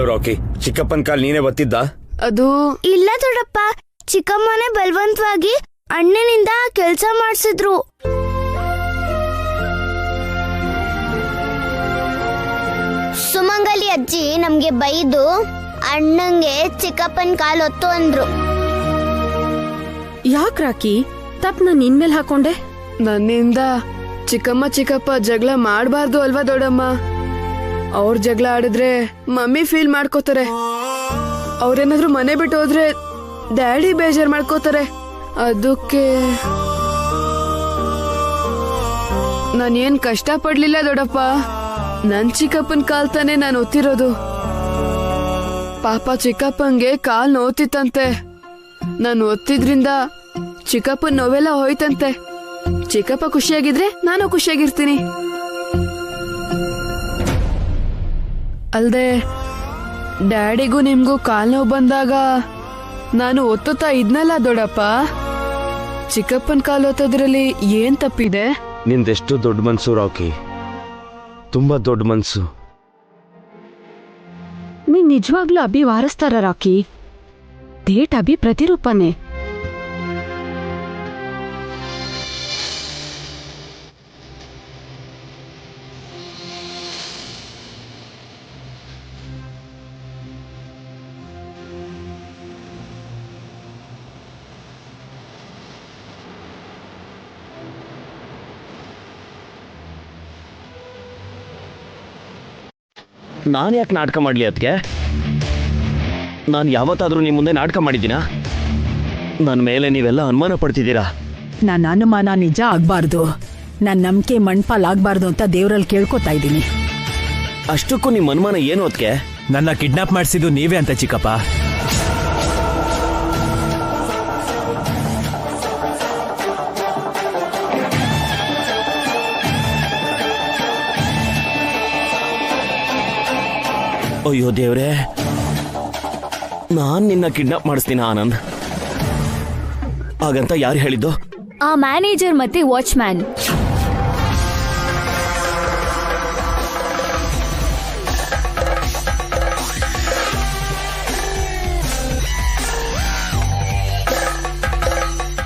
ಹೇಳು ರಾಕಿ, ಚಿಕ್ಕಪ್ಪನ ಕಾಲ್ ನೀನೇ ಬತ್ತಿದ್ದ? ಅದು ಇಲ್ಲ ದೊಡ್ಡಪ್ಪ, ಚಿಕ್ಕಮ್ಮನೇ ಬಲವಂತವಾಗಿ ಅಣ್ಣನಿಂದ ಕೆಲ್ಸ ಮಾಡ್ಸಿದ್ರು. ಸುಮಂಗಲಿ ಅಜ್ಜಿ ನಮ್ಗೆ ಬೈದು ಅಣ್ಣಂಗೆ ಚಿಕ್ಕಪ್ಪನ್ ಕಾಲ್ ಒತ್ತು ಅಂದ್ರು. ಯಾಕ್ ರಾಕಿ, ತಪ್ಪು ನಾನು ನಿನ್ಮೇಲೆ ಹಾಕೊಂಡೆ? ನನ್ನಿಂದ ಚಿಕ್ಕಮ್ಮ ಚಿಕ್ಕಪ್ಪ ಜಗಳ ಮಾಡ್ಬಾರ್ದು ಅಲ್ವಾ ದೊಡ್ಡಮ್ಮ? ಅವ್ರ ಜಗಳ ಆಡಿದ್ರೆ ಮಮ್ಮಿ ಫೀಲ್ ಮಾಡ್ಕೋತಾರೆ. ಅವ್ರೇನಾದ್ರೂ ಮನೆ ಬಿಟ್ಟು ಹೋದ್ರೆ ಡ್ಯಾಡಿ ಬೇಜಾರ್ ಮಾಡ್ಕೋತಾರೆ. ಅದಕ್ಕೆ ನಾನೇನ್ ಕಷ್ಟ ಪಡ್ಲಿಲ್ಲ ದೊಡ್ಡಪ್ಪ. ನನ್ ಚಿಕ್ಕಪ್ಪನ್ ಕಾಲ್ ತಾನೆ ನಾನು ಒತ್ತಿರೋದು. ಪಾಪ ಚಿಕ್ಕಪ್ಪಂಗೆ ಕಾಲ್ ನೋತಿತ್ತಂತೆ. ನಾನು ಒತ್ತಿದ್ರಿಂದ ಚಿಕ್ಕಪ್ಪನ್ ನೋವೆಲ್ಲ ಹೋಯ್ತಂತೆ. ಚಿಕ್ಕಪ್ಪ ಖುಷಿಯಾಗಿದ್ರೆ ನಾನು ಖುಷಿಯಾಗಿರ್ತೀನಿ. ಅಲ್ದೆ ಡ್ಯಾಡಿಗೂ ನಿಮ್ಗೂ ಕಾಲ್ ನೋವು ಬಂದಾಗ ನಾನು ಒತ್ತುತ್ತಾ ಇದ್ನಲ್ಲ ದೊಡ್ಡಪ್ಪ. ಚಿಕ್ಕಪ್ಪನ್ ಕಾಲ್ ಒತ್ತೋದ್ರಲ್ಲಿ ಏನ್ ತಪ್ಪಿದೆ? ನಿಂದೆಷ್ಟು ದೊಡ್ಡ ಮನ್ಸು ರಾಕಿ, ತುಂಬಾ ದೊಡ್ಡ ಮನ್ಸು. ನೀನ್ ನಿಜವಾಗ್ಲೂ ಅಭಿ ವಾರಸ್ತಾರ ರಾಕಿ? ಡೇಟ್ ಅಭಿ ಪ್ರತಿರೂಪನೇ. ನಾನು ಯಾಕೆ ನಾಟಕ ಮಾಡಲಿ ಅದಕ್ಕೆ? ನಾನು ಯಾವತ್ತಾದರೂ ನಿಮ್ಮ ಮುಂದೆ ನಾಟಕ ಮಾಡಿದ್ದೀನಾ? ನನ್ನ ಮೇಲೆ ನೀವೆಲ್ಲ ಅನುಮಾನ ಪಡ್ತಿದ್ದೀರಾ. ನನ್ನ ಅನುಮಾನ ನಿಜ ಆಗ್ಬಾರ್ದು, ನನ್ನ ನಂಬಿಕೆ ಮಣ್ಪಾಲಾಗಬಾರ್ದು ಅಂತ ದೇವರಲ್ಲಿ ಕೇಳ್ಕೊತಾ ಇದ್ದೀನಿ. ಅಷ್ಟಕ್ಕೂ ನಿಮ್ಮ ಅನುಮಾನ ಏನು ಅದಕ್ಕೆ? ನನ್ನ ಕಿಡ್ನಾಪ್ ಮಾಡಿಸಿದ್ದು ನೀವೇ ಅಂತ ಚಿಕ್ಕಪ್ಪ. ಅಯ್ಯೋ ದೇವ್ರೆ, ನಾನ್ ನಿನ್ನ ಕಿಡ್ನಾಪ್ ಮಾಡಿಸ್ತೀನ ಆನಂದ್? ಹಾಗಂತ ಯಾರು ಹೇಳಿದ್ದು? ಆ ಮ್ಯಾನೇಜರ್ ಮತ್ತೆ ವಾಚ್ಮ್ಯಾನ್.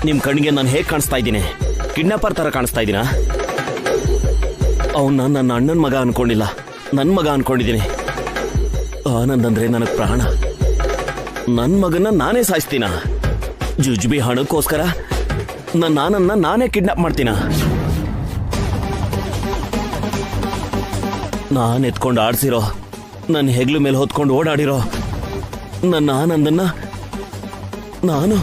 ನಿಮ್ ಕಣ್ಣಿಗೆ ನಾನು ಹೇಗೆ ಕಾಣಿಸ್ತಾ ಇದ್ದೀನಿ? ಕಿಡ್ನಾಪರ್ ತರ ಕಾಣಿಸ್ತಾ ಇದ್ದೀನ? ಅವನ್ನ ನನ್ನ ಅಣ್ಣನ ಮಗ ಅನ್ಕೊಂಡಿಲ್ಲ, ನನ್ನ ಮಗ ಅನ್ಕೊಂಡಿದ್ದೀನಿ. ಆನಂದ್ ಅಂದ್ರೆ ನನಗೆ ಪ್ರಾಣ. ನನ್ನ ಮಗನ ನಾನೇ ಸಾಯಿಸ್ತೀನ? ಜುಜ್ಬಿ ಹಣಕ್ಕೋಸ್ಕರ ನನ್ನ ಆನಂದ್ನ ನಾನೇ ಕಿಡ್ನಾಪ್ ಮಾಡ್ತೀನ? ನಾನು ಎತ್ಕೊಂಡು ಆಡ್ಸಿರೋ, ನನ್ನ ಹೆಗ್ಲು ಮೇಲೆ ಹೊತ್ಕೊಂಡು ಓಡಾಡಿರೋ ನನ್ನ ಆನಂದನ್ನ ನಾನು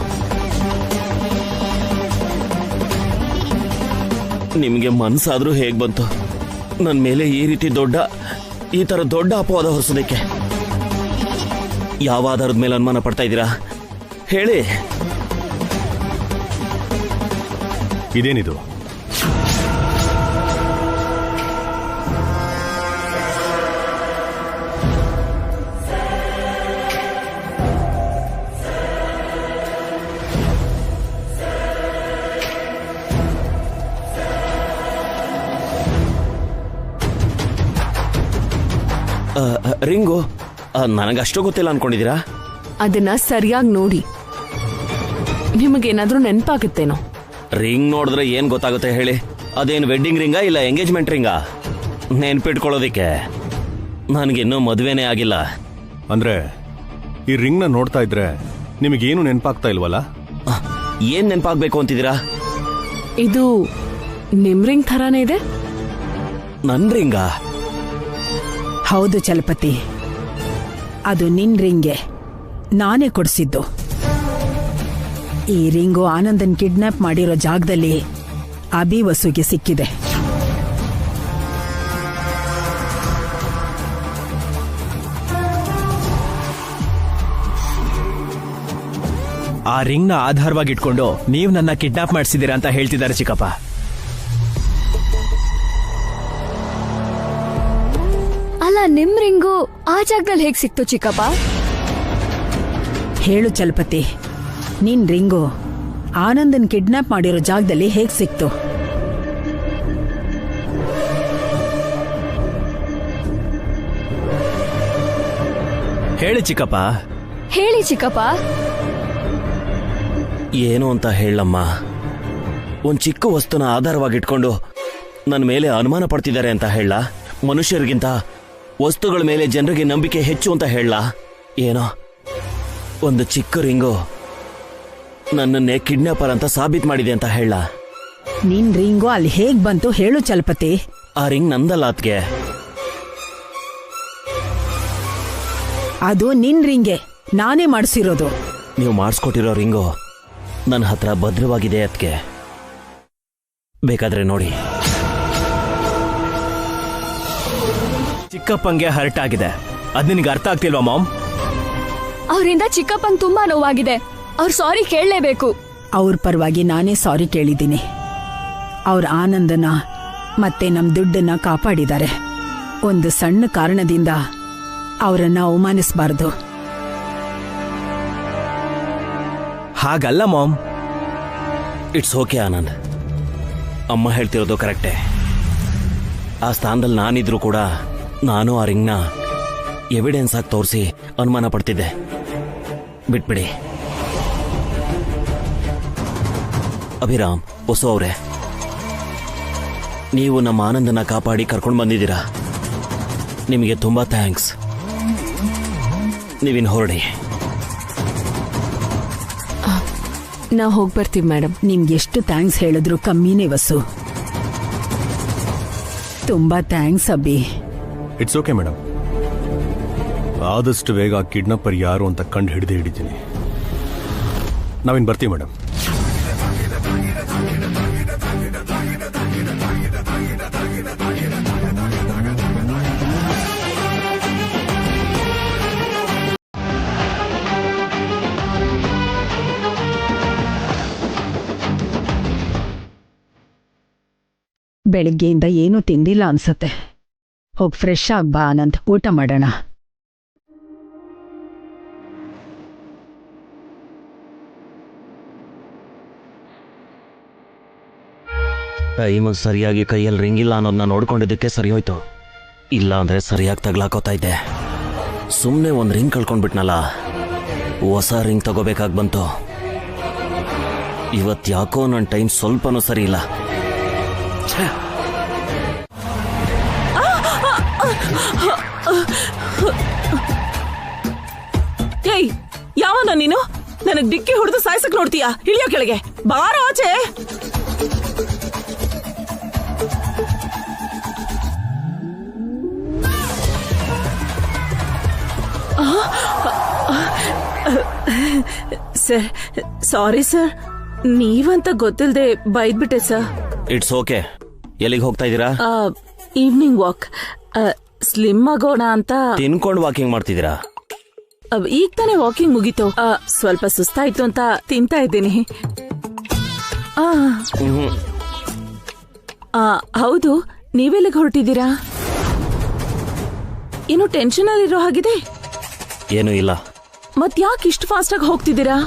ನಿಮಗೆ ಮನ್ಸಾದ್ರೂ ಹೇಗ್ ಬಂತು ನನ್ನ ಮೇಲೆ ಈ ತರ ದೊಡ್ಡ ಅಪವಾದ ಹೊರಿಸೋದಕ್ಕೆ? ಯಾವ ಆಧಾರದ ಮೇಲೆ ಅನುಮಾನ ಪಡ್ತಾ ಇದ್ದೀರಾ ಹೇಳಿ? ಇದೇನಿದು? ರಿಂಗು ನನಗಷ್ಟು ಗೊತ್ತಿಲ್ಲ ಅನ್ಕೊಂಡಿದ್ದೀರಾ? ಅದನ್ನ ಸರಿಯಾಗಿ ನೋಡಿ, ನಿಮಗೇನಾದ್ರೂ ನೆನಪಾಗುತ್ತೇನೋ? ರಿಂಗ್ ನೋಡಿದ್ರೆ ಏನ್ ಗೊತ್ತಾಗುತ್ತೆ ಹೇಳಿ? ಅದೇನು ವೆಡ್ಡಿಂಗ್ ರಿಂಗಾ ಇಲ್ಲ ಎಂಗೇಜ್ಮೆಂಟ್ ರಿಂಗಾ? ನೆನ್ಪಿಟ್ಕೊಳ್ಳೋದಿಕ್ಕೆ ನನಗಿನ್ನೂ ಮದುವೆನೇ ಆಗಿಲ್ಲ. ಅಂದ್ರೆ ಈ ರಿಂಗ್ನ ನೋಡ್ತಾ ಇದ್ರೆ ನಿಮಗೇನು ನೆನಪಾಗ್ತಾ ಇಲ್ವಲ್ಲ? ಏನ್ ನೆನಪಾಗ್ಬೇಕು ಅಂತಿದ್ದೀರಾ? ಇದು ನಿಮ್ ರಿಂಗ್ ಥರಾನೇ ಇದೆ. ನನ್ ರಿಂಗಾ? ಹೌದು ಚಲಪತಿ, ಅದು ನಿನ್ ರಿಂಗೆ, ನಾನೇ ಕೊಡಿಸಿದ್ದು. ಈ ರಿಂಗು ಆನಂದನ್ ಕಿಡ್ನಾಪ್ ಮಾಡಿರೋ ಜಾಗದಲ್ಲಿ ಅಭಿ ವಸುಗೆ ಸಿಕ್ಕಿದೆ. ಆ ರಿಂಗ್ನ ಆಧಾರವಾಗಿಟ್ಕೊಂಡು ನೀವು ನನ್ನ ಕಿಡ್ನಾಪ್ ಮಾಡಿಸಿದ್ದೀರಾ ಅಂತ ಹೇಳ್ತಿದ್ದಾರೆ ಚಿಕ್ಕಪ್ಪ. ಅಲ್ಲ, ನಿಮ್ ರಿಂಗು ಆ ಜಾಗದಲ್ಲಿ ಹೇಗ್ ಸಿಕ್ತು ಚಿಕ್ಕಪ್ಪ? ಹೇಳು ಚಲಪತಿ, ನಿನ್ ರಿಂಗು ಆನಂದನ್ ಕಿಡ್ನಾಪ್ ಮಾಡಿರೋ ಜಾಗದಲ್ಲಿ ಹೇಗ್ ಸಿಕ್ತು? ಹೇಳಿ ಚಿಕ್ಕಪ್ಪ. ಹೇಳಿ ಚಿಕ್ಕಪ್ಪ. ಏನು ಅಂತ ಹೇಳಮ್ಮ. ಒಂದ್ ಚಿಕ್ಕ ವಸ್ತುನ ಆಧಾರವಾಗಿಟ್ಕೊಂಡು ನನ್ನ ಮೇಲೆ ಅನುಮಾನ ಪಡ್ತಿದ್ದಾರೆ ಅಂತ ಹೇಳ. ಮನುಷ್ಯರಿಗಿಂತ ವಸ್ತುಗಳ ಮೇಲೆ ಜನರಿಗೆ ನಂಬಿಕೆ ಹೆಚ್ಚು ಅಂತ ಹೇಳ. ಏನೋ ಒಂದು ಚಿಕ್ಕ ರಿಂಗು ನನ್ನನ್ನೇ ಕಿಡ್ನಾಪರ್ ಅಂತ ಸಾಬೀತ್ ಮಾಡಿದೆ ಅಂತ ಹೇಳ. ನಿನ್ ರಿಂಗು ಅಲ್ಲಿ ಹೇಗ್ ಬಂತು ಹೇಳು ಚಲಪತಿ. ಆ ರಿಂಗ್ ನಂದಲ್ಲ ಅದ್ಗೆ. ಅದು ನಿನ್ ರಿಂಗೆ, ನಾನೇ ಮಾಡಿಸಿರೋದು. ನೀವು ಮಾಡಿಸ್ಕೊಟ್ಟಿರೋ ರಿಂಗು ನನ್ನ ಹತ್ರ ಭದ್ರವಾಗಿದೆ ಅದಕ್ಕೆ. ಬೇಕಾದ್ರೆ ನೋಡಿ. ಚಿಕ್ಕಪ್ಪಂಗೆ ಹರ್ಟ್ ಆಗಿದೆ, ಅದ್ ನಿನಗೆ ಅರ್ಥ ಆಗ್ತಿಲ್ವಾ ಮಾಮ್? ಅವರಿಂದ ಚಿಕ್ಕಪ್ಪಂಗ್ ತುಂಬಾ ನೋವಾಗಿದೆ. ಅವ್ರು ಸಾರಿ ಕೇಳಲೇಬೇಕು. ಅವ್ರ ಪರವಾಗಿ ನಾನೇ ಸಾರಿ ಕೇಳಿದ್ದೀನಿ. ಅವ್ರ ಆನಂದನ ಮತ್ತೆ ನಮ್ ದುಡ್ಡನ್ನ ಕಾಪಾಡಿದ್ದಾರೆ. ಒಂದು ಸಣ್ಣ ಕಾರಣದಿಂದ ಅವರನ್ನ ಅವಮಾನಿಸಬಾರ್ದು. ಹಾಗಲ್ಲ ಮಾಮ್. ಇಟ್ಸ್ ಓಕೆ ಆನಂದ್, ಅಮ್ಮ ಹೇಳ್ತಿರೋದು ಕರೆಕ್ಟೇ. ಆ ಸ್ಥಾನದಲ್ಲಿ ನಾನಿದ್ರು ಕೂಡ ನಾನು ಆ ರಿಂಗ್ನ ಎವಿಡೆನ್ಸ್ ಆಗಿ ತೋರಿಸಿ ಅನುಮಾನ ಪಡ್ತಿದ್ದೆ. ಬಿಟ್ಬಿಡಿ. ಅಭಿರಾಮ್, ಹೊಸು ಅವರೇ, ನೀವು ನಮ್ಮ ಆನಂದನ ಕಾಪಾಡಿ ಕರ್ಕೊಂಡು ಬಂದಿದ್ದೀರಾ. ನಿಮಗೆ ತುಂಬಾ ಥ್ಯಾಂಕ್ಸ್. ನೀವಿನ್ ಹೊರಡಿ. ನಾವು ಹೋಗಿ ಬರ್ತೀವಿ ಮೇಡಮ್. ನಿಮ್ಗೆಷ್ಟು ಥ್ಯಾಂಕ್ಸ್ ಹೇಳಿದ್ರು ಕಮ್ಮಿನೇ ವಸು. ತುಂಬಾ thanks Abbi. It's okay madam. ಆದಷ್ಟು ಬೇಗ ಕಿಡ್ನಾಪರ್ ಯಾರು ಅಂತ ಕಂಡು ಹಿಡಿತೀನಿ. ನಾವಿನ್ ಬರ್ತೀವಿ ಮೇಡಮ್. ಬೆಳಿಗ್ಗೆಯಿಂದ ಏನೂ ತಿಂದಿಲ್ಲ ಅನ್ಸತ್ತೆ. ಹೋಗ್ ಫ್ರೆಶ್ ಆಗ್ ಬಾ ಆನಂದ್, ಊಟ ಮಾಡೋಣ. ಟೈಮಿಗೆ ಸರಿಯಾಗಿ ಕೈಯಲ್ಲಿ ರಿಂಗ್ ಇಲ್ಲ ಅನ್ನೋದನ್ನ ನೋಡ್ಕೊಂಡಿದ್ದಕ್ಕೆ ಸರಿ ಹೋಯ್ತು. ಇಲ್ಲ ಅಂದ್ರೆ ಸರಿಯಾಗಿ ತಗ್ಲಾಕೋತಾ ಇದ್ದೆ. ಸುಮ್ಮನೆ ಒಂದು ರಿಂಗ್ ಕಳ್ಕೊಂಡ್ಬಿಟ್ನಲ್ಲ. ಹೊಸ ರಿಂಗ್ ತಗೋಬೇಕಾಗಿ ಬಂತು. ಇವತ್ತು ಯಾಕೋ ನನ್ನ ಟೈಮ್ ಸ್ವಲ್ಪನೂ ಸರಿ ಇಲ್ಲ. ಏಯ್, ಯಾವನ ನೀನು? ನನಗ್ ಡಿಕ್ಕಿ ಹೊಡೆದು ಸಾಯ್ಸಕ್ ನೋಡ್ತೀಯಾ? ಇಳಿಯೋ ಕೆಳಗೆ ಬಾರೋ ಆಚೆ. ಸರ್, ಸಾರಿ ಸರ್, ನೀವಂತ ಗೊತ್ತಿಲ್ಲದೆ ಬೈದ್ಬಿಟ್ಟೆ ಸರ್. It's okay. ಎಲ್ಲಿಗೆ ಹೋಗ್ತಾ ಇದ್ದೀರಾ? Evening walk. ಸ್ಲಿಮ್ ಆಗೋಣ ಅಂತ. ತಿನ್ಕೊಂಡು ವಾಕಿಂಗ್ ಮಾಡ್ತಿದ್ದೀರಾ? ಈಗ ತಾನೇ ವಾಕಿಂಗ್ ಮುಗೀತು. ಸ್ವಲ್ಪ ಸುಸ್ತಾಯ್ತು ಅಂತ ತಿಂತಾ ಇದ್ದೀನಿ. ಹೌದು, ನೀವೆಲ್ಲಿಗೆ ಹೊರಟಿದ್ದೀರಾ? ಏನು ಟೆನ್ಷನ್ ಅಲ್ಲಿರೋ ಹಾಗಿದೆ? ಏನೂ ಇಲ್ಲ. ಮತ್ ಯಾಕೆ ಇಷ್ಟು ಫಾಸ್ಟ್ ಆಗಿ ಹೋಗ್ತಿದ್ದೀರಾ?